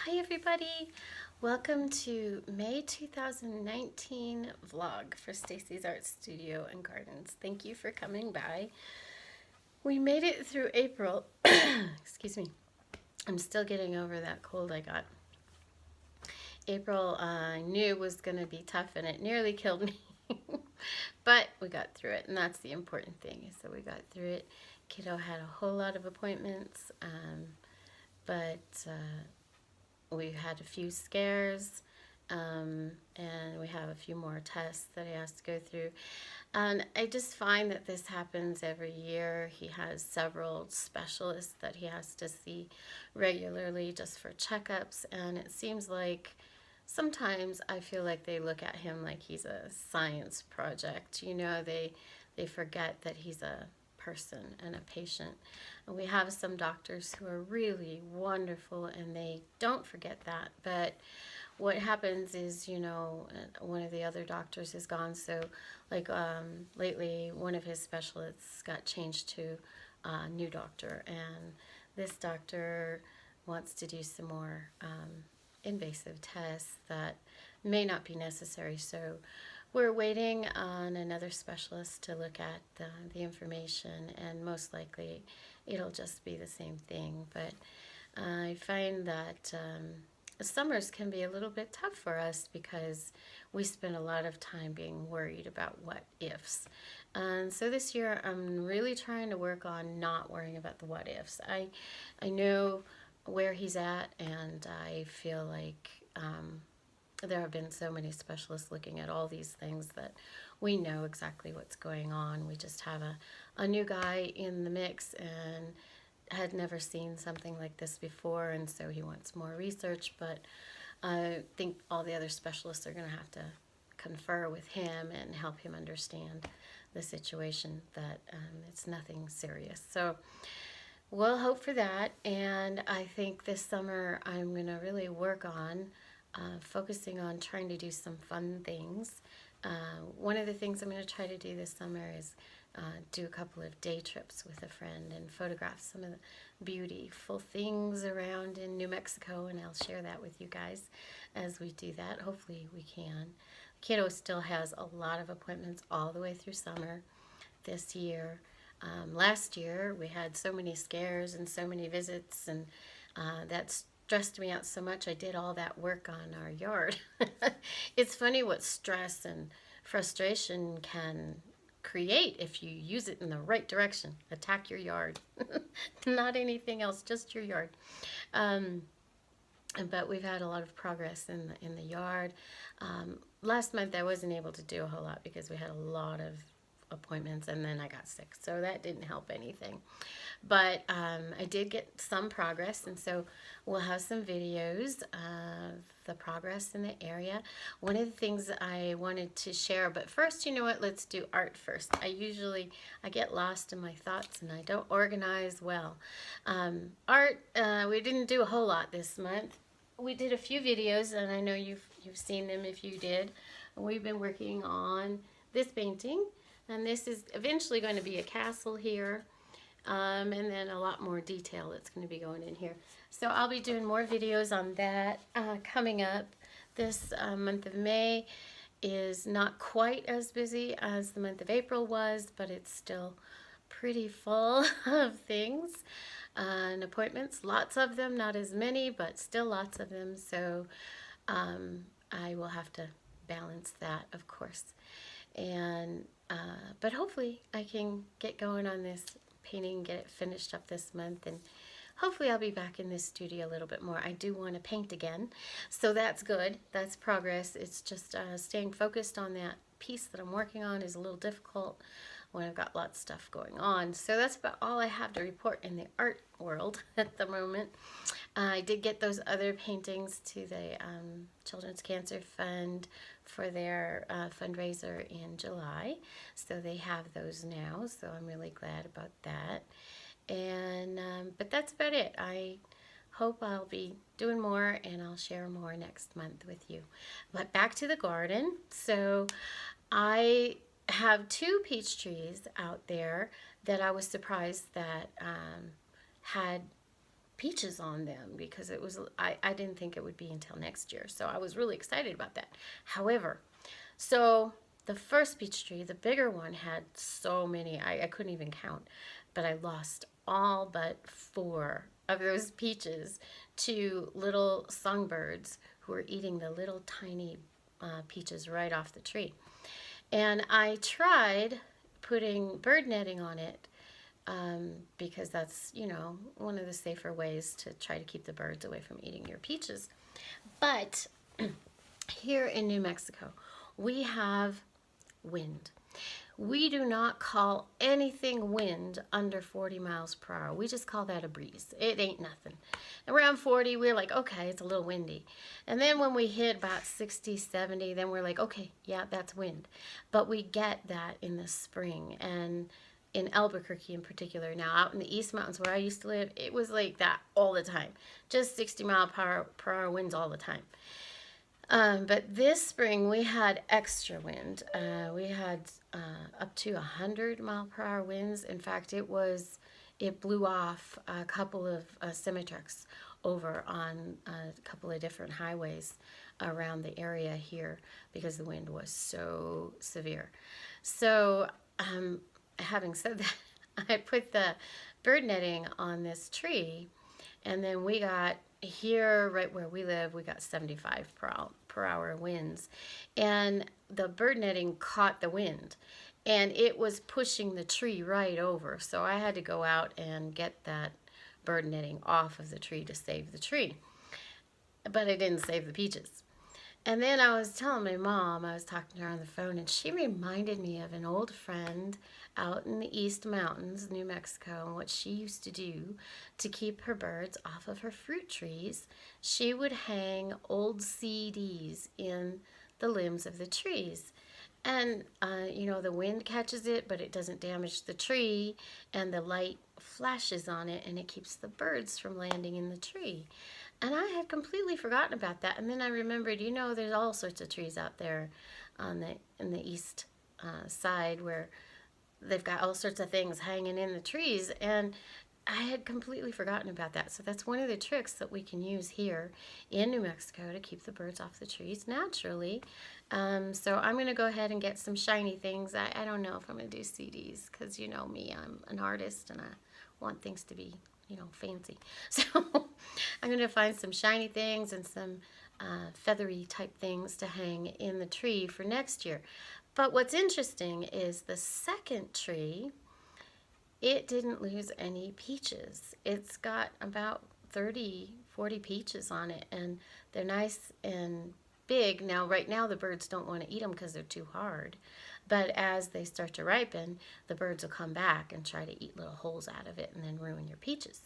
Hi everybody! Welcome to May 2019 vlog for Stacey's Art Studio and Gardens. Thank you for coming by. We made it through April. Excuse me. I'm still getting over that cold I got. April I knew was going to be tough and it nearly killed me. But we got through it, and that's the important thing. So we got through it. Kato had a whole lot of appointments, but we had a few scares, and we have a few more tests that he has to go through. And I just find that this happens every year. He has several specialists that he has to see regularly just for checkups, and it seems like sometimes I feel like they look at him like he's a science project. You know, they forget that he's a person and a patient. And we have some doctors who are really wonderful and they don't forget that. But what happens is, you know, one of the other doctors is gone. So, like lately, one of his specialists got changed to a new doctor, and this doctor wants to do some more invasive tests that may not be necessary. So we're waiting on another specialist to look at the information, and most likely it'll just be the same thing. But I find that summers can be a little bit tough for us because we spend a lot of time being worried about what ifs. And so this year I'm really trying to work on not worrying about the what ifs. I know where he's at, and I feel like there have been so many specialists looking at all these things that we know exactly what's going on. We just have a new guy in the mix and had never seen something like this before, and so he wants more research. But I think all the other specialists are going to have to confer with him and help him understand the situation, that it's nothing serious. So we'll hope for that. And I think this summer I'm going to really work on focusing on trying to do some fun things. One of the things I'm going to try to do this summer is do a couple of day trips with a friend and photograph some of the beautiful things around in New Mexico, and I'll share that with you guys as we do that. Hopefully we can. Kato still has a lot of appointments all the way through summer this year. Last year we had so many scares and so many visits, and that stressed me out so much I did all that work on our yard. It's funny what stress and frustration can create if you use it in the right direction. Attack your yard. Not anything else, just your yard. Um, but we've had a lot of progress in the yard. Last month I wasn't able to do a whole lot because we had a lot of appointments, and then I got sick, so that didn't help anything. But I did get some progress, and so we'll have some videos of the progress in the area. One of the things I wanted to share, but first, you know what, let's do art first. I get lost in my thoughts and I don't organize well. Art, we didn't do a whole lot this month. We did a few videos, and I know you've seen them if you did. We've been working on this painting, and this is eventually going to be a castle here. And then a lot more detail that's going to be going in here. So I'll be doing more videos on that coming up. This month of May is not quite as busy as the month of April was, but it's still pretty full of things and appointments. Lots of them, not as many, but still lots of them. So I will have to balance that, of course. And but hopefully I can get going on this painting, get it finished up this month, and hopefully I'll be back in this studio a little bit more. I do want to paint again, so that's good. That's progress. It's just staying focused on that piece that I'm working on is a little difficult when I've got lots of stuff going on. So that's about all I have to report in the art world at the moment. I did get those other paintings to the Children's Cancer Fund for their fundraiser in July. So they have those now, so I'm really glad about that. And but that's about it. I hope I'll be doing more, and I'll share more next month with you. But back to the garden. So I have two peach trees out there that I was surprised that had peaches on them because I didn't think it would be until next year. So I was really excited about that. However, so the first peach tree, the bigger one, had so many, I couldn't even count, but I lost all but 4 of those peaches to little songbirds who were eating the little tiny peaches right off the tree. And I tried putting bird netting on it because that's, one of the safer ways to try to keep the birds away from eating your peaches. But here in New Mexico, we have wind. We do not call anything wind under 40 miles per hour. We just call that a breeze. It ain't nothing. Around 40, we're like, okay, it's a little windy. And then when we hit about 60, 70, then we're like, okay, yeah, that's wind. But we get that in the spring. And in Albuquerque in particular, now out in the East Mountains where I used to live, it was like that all the time. Just 60 mile per hour winds all the time. But this spring we had extra wind. We had up to 100-mile-per-hour winds. In fact, it blew off a couple of semi-trucks over on a couple of different highways around the area here because the wind was so severe. So, having said that, I put the bird netting on this tree, and then we got here, right where we live, we got 75 per hour winds, and the bird netting caught the wind, and it was pushing the tree right over. So I had to go out and get that bird netting off of the tree to save the tree, but I didn't save the peaches. And then I was telling my mom, I was talking to her on the phone, and she reminded me of an old friend out in the East Mountains, New Mexico, and what she used to do to keep her birds off of her fruit trees. She would hang old CDs in the limbs of the trees. And, the wind catches it, but it doesn't damage the tree, and the light flashes on it, and it keeps the birds from landing in the tree. And I had completely forgotten about that. And then I remembered, there's all sorts of trees out there in the east side where they've got all sorts of things hanging in the trees. And I had completely forgotten about that. So that's one of the tricks that we can use here in New Mexico to keep the birds off the trees naturally. So I'm going to go ahead and get some shiny things. I don't know if I'm going to do CDs because you know me, I'm an artist and I want things to be fancy. So I'm going to find some shiny things and some feathery type things to hang in the tree for next year. But what's interesting is the second tree, it didn't lose any peaches. It's got about 30, 40 peaches on it, and they're nice and big. Now, right now, the birds don't want to eat them because they're too hard. But as they start to ripen, the birds will come back and try to eat little holes out of it and then ruin your peaches.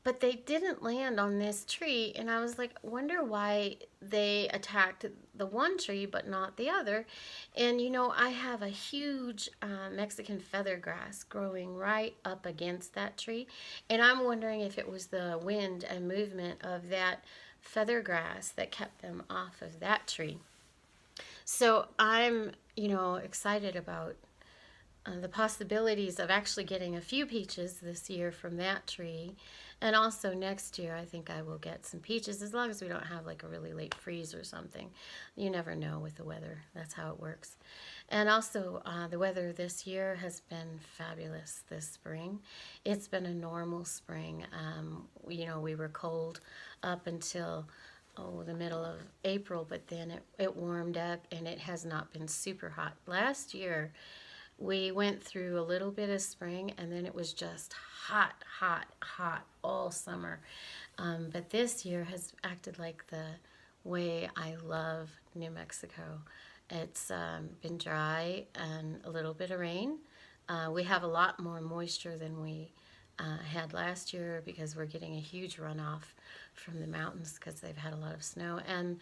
But they didn't land on this tree, and I was like, wonder why they attacked the one tree but not the other. And I have a huge Mexican feather grass growing right up against that tree, and I'm wondering if it was the wind and movement of that feather grass that kept them off of that tree. So I'm, excited about the possibilities of actually getting a few peaches this year from that tree. And also next year, I think I will get some peaches as long as we don't have like a really late freeze or something. You never know with the weather. That's how it works. And also, the weather this year has been fabulous this spring. It's been a normal spring. We were cold up until the middle of April, but then it warmed up and it has not been super hot. Last year, we went through a little bit of spring and then it was just hot, hot, hot all summer. But this year has acted like the way I love New Mexico. It's been dry and a little bit of rain. We have a lot more moisture than we had last year because we're getting a huge runoff from the mountains because they've had a lot of snow. And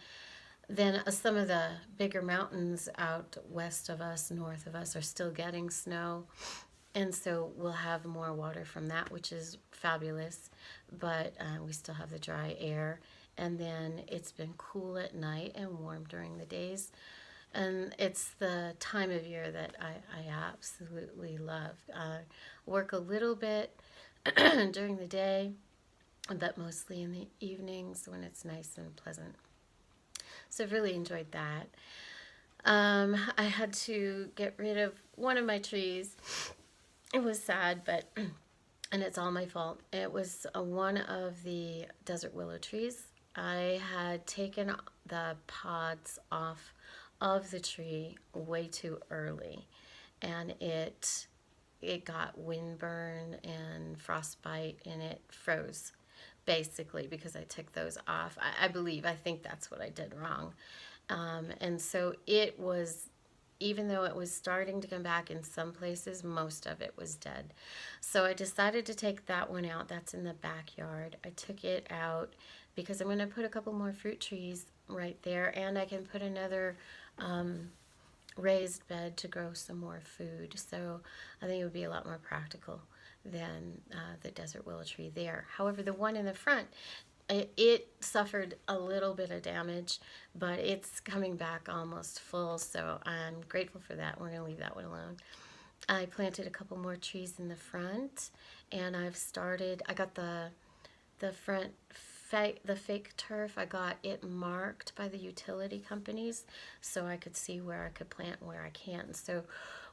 then some of the bigger mountains out west of us, north of us, are still getting snow. And so we'll have more water from that, which is fabulous. But we still have the dry air. And then it's been cool at night and warm during the days. And it's the time of year that I absolutely love. Work a little bit during the day but mostly in the evenings when it's nice and pleasant. So I've really enjoyed that. I had to get rid of one of my trees. It was sad, but and it's all my fault. It was one of the desert willow trees. I had taken the pods off of the tree way too early, and it got windburn and frostbite, and it froze basically because I took those off. I think that's what I did wrong. And so it was, even though it was starting to come back in some places, most of it was dead. So I decided to take that one out. That's in the backyard. I took it out because I'm going to put a couple more fruit trees right there, and I can put another raised bed to grow some more food. So I think it would be a lot more practical than the desert willow tree there. However, the one in the front, it suffered a little bit of damage, but it's coming back almost full, so I'm grateful for that. We're going to leave that one alone. I planted a couple more trees in the front, and I got the front the fake turf. I got it marked by the utility companies so I could see where I could plant and where I can't. So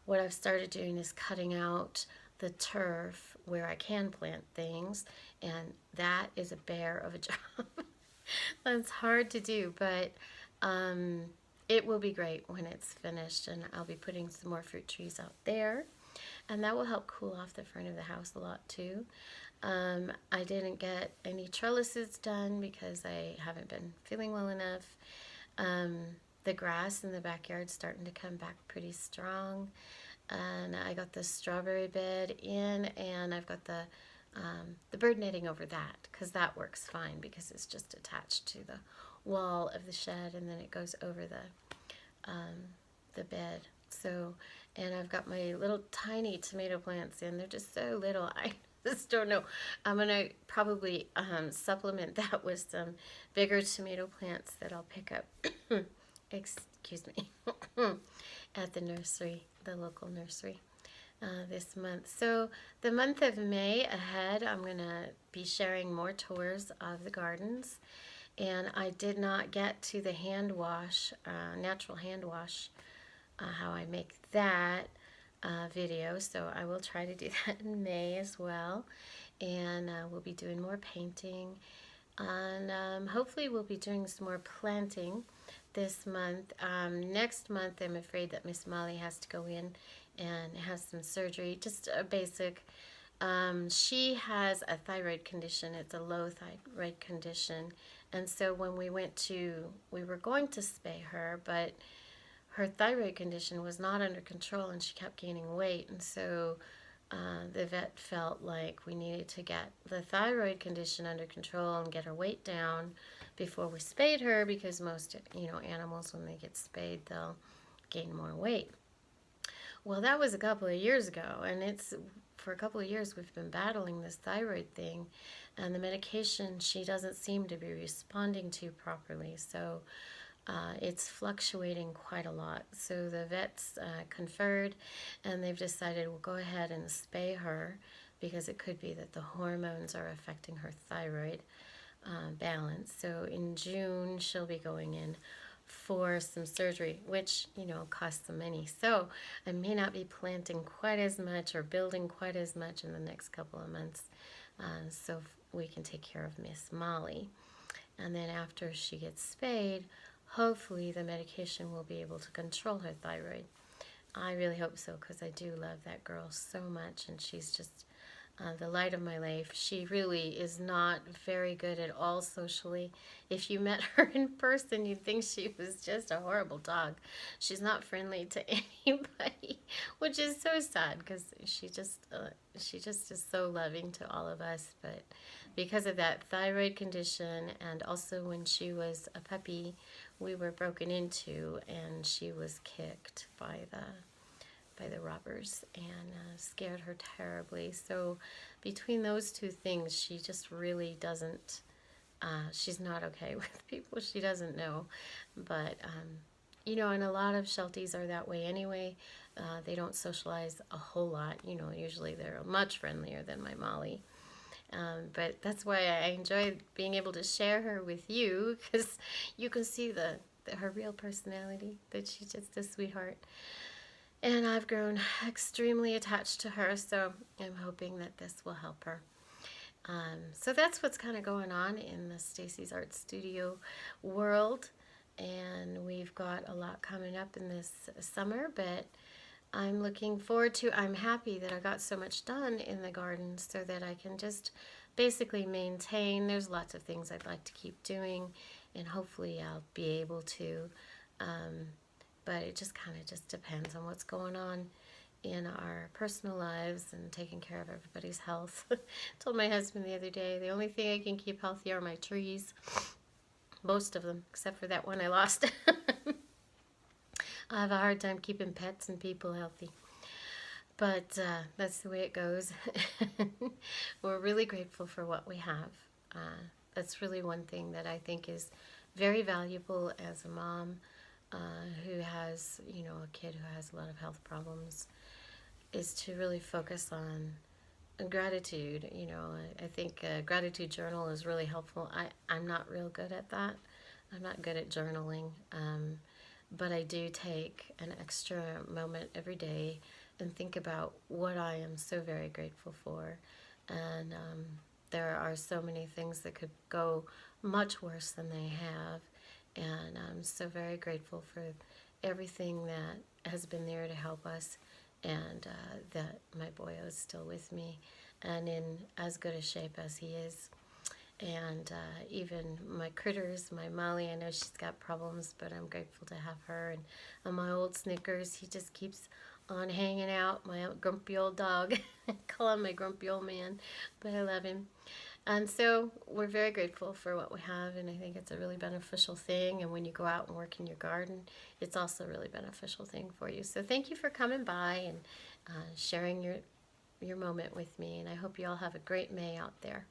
what I've started doing is cutting out the turf where I can plant things, and that is a bear of a job. That's hard to do, but it will be great when it's finished, and I'll be putting some more fruit trees out there, and that will help cool off the front of the house a lot too. I didn't get any trellises done because I haven't been feeling well enough. The grass in the backyard starting to come back pretty strong, and I got the strawberry bed in, and I've got the bird netting over that because that works fine because it's just attached to the wall of the shed, and then it goes over the bed. So, and I've got my little tiny tomato plants in. They're just so little. I just don't know. I'm gonna probably supplement that with some bigger tomato plants that I'll pick up. Excuse me. At the nursery, the local nursery. This month. So the month of May ahead, I'm going to be sharing more tours of the gardens. And I did not get to the hand wash, natural hand wash, how I make that video. So I will try to do that in May as well. And we'll be doing more painting. And hopefully we'll be doing some more planting this month. Next month, I'm afraid that Miss Molly has to go in and have some surgery, just a basic. She has a thyroid condition. It's a low thyroid condition. And so when we were going to spay her, but her thyroid condition was not under control and she kept gaining weight. And so the vet felt like we needed to get the thyroid condition under control and get her weight down before we spayed her, because most animals, when they get spayed, they'll gain more weight. Well, that was a couple of years ago, and for a couple of years we've been battling this thyroid thing, and the medication she doesn't seem to be responding to properly. So it's fluctuating quite a lot. So the vets conferred, and they've decided we'll go ahead and spay her because it could be that the hormones are affecting her thyroid balance. So in June, she'll be going in for some surgery, which, costs some money. So I may not be planting quite as much or building quite as much in the next couple of months, so we can take care of Miss Molly. And then after she gets spayed, hopefully the medication will be able to control her thyroid. I really hope so, because I do love that girl so much, and she's just the light of my life. She really is not very good at all socially. If you met her in person, you'd think she was just a horrible dog. She's not friendly to anybody, which is so sad, because she just is so loving to all of us. But because of that thyroid condition, and also when she was a puppy, we were broken into, and she was kicked by the robbers, and scared her terribly. So between those two things, she just really doesn't, she's not okay with people she doesn't know. But, and a lot of Shelties are that way anyway. They don't socialize a whole lot. Usually they're much friendlier than my Molly. But that's why I enjoy being able to share her with you, because you can see her real personality, that she's just a sweetheart. And I've grown extremely attached to her, so I'm hoping that this will help her. So that's what's kind of going on in the Stacey's Art Studio world. And we've got a lot coming up in this summer, but I'm looking forward to, I'm happy that I got so much done in the garden so that I can just basically maintain. There's lots of things I'd like to keep doing, and hopefully I'll be able to. But it just kind of just depends on what's going on in our personal lives and taking care of everybody's health. Told my husband the other day, the only thing I can keep healthy are my trees. Most of them, except for that one I lost. I have a hard time keeping pets and people healthy. But that's the way it goes. We're really grateful for what we have. That's really one thing that I think is very valuable as a mom who has, a kid who has a lot of health problems, is to really focus on gratitude. I think a gratitude journal is really helpful. I'm not real good at that. I'm not good at journaling, but I do take an extra moment every day and think about what I am so very grateful for. And there are so many things that could go much worse than they have. And I'm so very grateful for everything that has been there to help us, and that my boyo is still with me and in as good a shape as he is. And even my critters, my Molly, I know she's got problems, but I'm grateful to have her. And my old Snickers, he just keeps on hanging out, my grumpy old dog. I call him my grumpy old man, but I love him. And so we're very grateful for what we have, and I think it's a really beneficial thing. And when you go out and work in your garden, it's also a really beneficial thing for you. So thank you for coming by and sharing your moment with me, and I hope you all have a great May out there.